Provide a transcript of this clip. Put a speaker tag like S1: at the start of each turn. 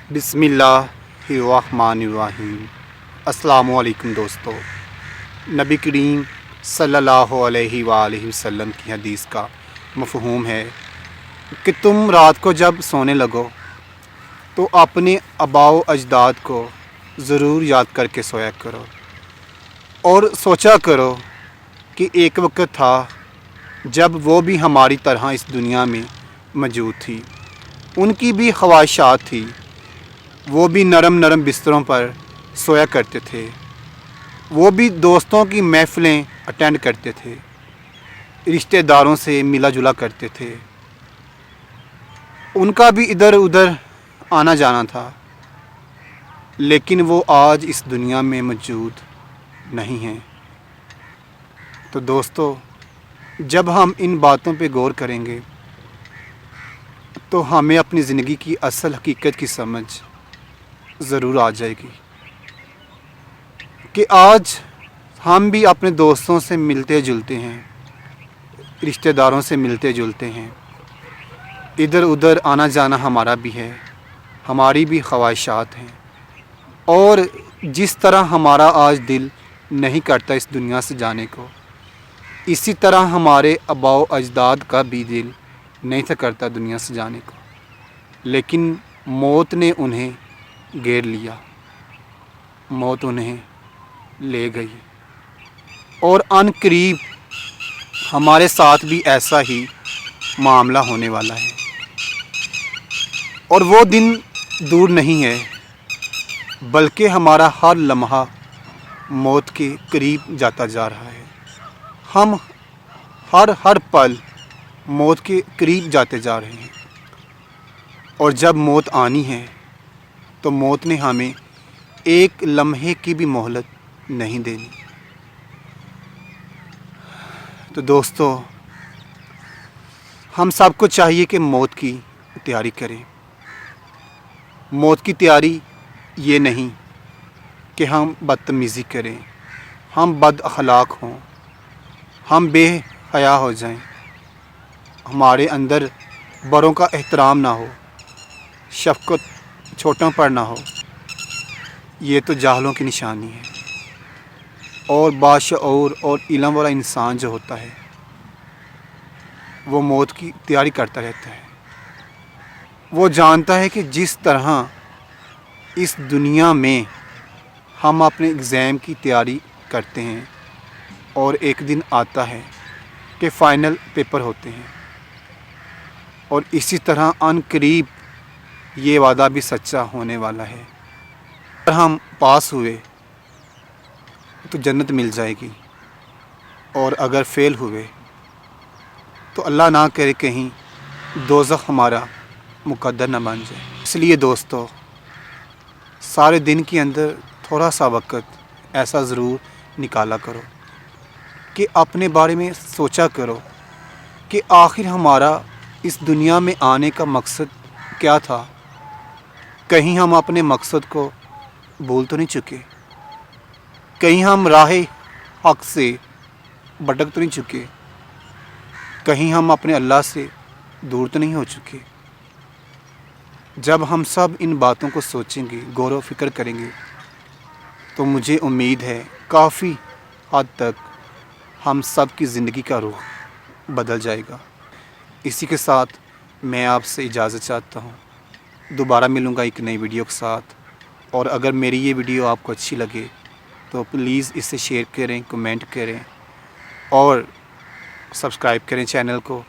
S1: बिस्मिल्लाहिर्रहमानिर्रहीम। अस्सलामुअलैकुम दोस्तों, नबी करीम सल्लल्लाहु अलैहि वसल्लम की हदीस का मफ़हूम है कि तुम रात को जब सोने लगो तो अपने आबाओ अजदाद को ज़रूर याद करके सोया करो और सोचा करो कि एक वक्त था जब वो भी हमारी तरह इस दुनिया में मौजूद थी। उनकी भी ख्वाहिशात थी, वो भी नरम नरम बिस्तरों पर सोया करते थे, वो भी दोस्तों की महफ़िलें अटेंड करते थे, रिश्तेदारों से मिला जुला करते थे। उनका भी इधर उधर आना जाना था, लेकिन वो आज इस दुनिया में मौजूद नहीं हैं। तो दोस्तों, जब हम इन बातों पे गौर करेंगे तो हमें अपनी ज़िंदगी की असल हकीकत की समझ ज़रूर आ जाएगी कि आज हम भी अपने दोस्तों से मिलते जुलते हैं, रिश्तेदारों से मिलते जुलते हैं, इधर उधर आना जाना हमारा भी है, हमारी भी ख्वाहिशात हैं। और जिस तरह हमारा आज दिल नहीं करता इस दुनिया से जाने को, इसी तरह हमारे आबाओ अजदाद का भी दिल नहीं था करता दुनिया से जाने को, लेकिन मौत ने उन्हें घेर लिया, मौत उन्हें ले गई। और अनकरीब हमारे साथ भी ऐसा ही मामला होने वाला है, और वो दिन दूर नहीं है, बल्कि हमारा हर लम्हा मौत के करीब जाता जा रहा है। हम हर पल मौत के करीब जाते जा रहे हैं, और जब मौत आनी है तो मौत ने हमें एक लम्हे की भी मोहलत नहीं देनी। तो दोस्तों, हम सबको चाहिए कि मौत की तैयारी करें। मौत की तैयारी ये नहीं कि हम बदतमीज़ी करें, हम बद अखलाक हों, हम बेहया हो जाएं, हमारे अंदर बड़ों का एहतराम ना हो, शफ़क़त छोटों पर ना हो। ये तो जाहलों की निशानी है। और बाशऊर और इल्म वाला इंसान जो होता है, वो मौत की तैयारी करता रहता है। वो जानता है कि जिस तरह इस दुनिया में हम अपने एग्ज़ाम की तैयारी करते हैं और एक दिन आता है कि फ़ाइनल पेपर होते हैं, और इसी तरह अनकरीब ये वादा भी सच्चा होने वाला है। अगर हम पास हुए तो जन्नत मिल जाएगी, और अगर फ़ेल हुए तो अल्लाह ना करे कहीं दोज़ख हमारा मुक़द्दर न बन जाए। इसलिए दोस्तों, सारे दिन के अंदर थोड़ा सा वक्त ऐसा ज़रूर निकाला करो कि अपने बारे में सोचा करो कि आखिर हमारा इस दुनिया में आने का मकसद क्या था। कहीं हम अपने मकसद को भूल तो नहीं चुके, कहीं हम राहे हक़ से भटक तो नहीं चुके, कहीं हम अपने अल्लाह से दूर तो नहीं हो चुके। जब हम सब इन बातों को सोचेंगे, गौर व फिक्र करेंगे, तो मुझे उम्मीद है काफ़ी हद तक हम सब की ज़िंदगी का रुख बदल जाएगा। इसी के साथ मैं आपसे इजाज़त चाहता हूँ। दोबारा मिलूँगा एक नई वीडियो के साथ, और अगर मेरी ये वीडियो आपको अच्छी लगे तो प्लीज़ इसे शेयर करें, कमेंट करें और सब्सक्राइब करें चैनल को।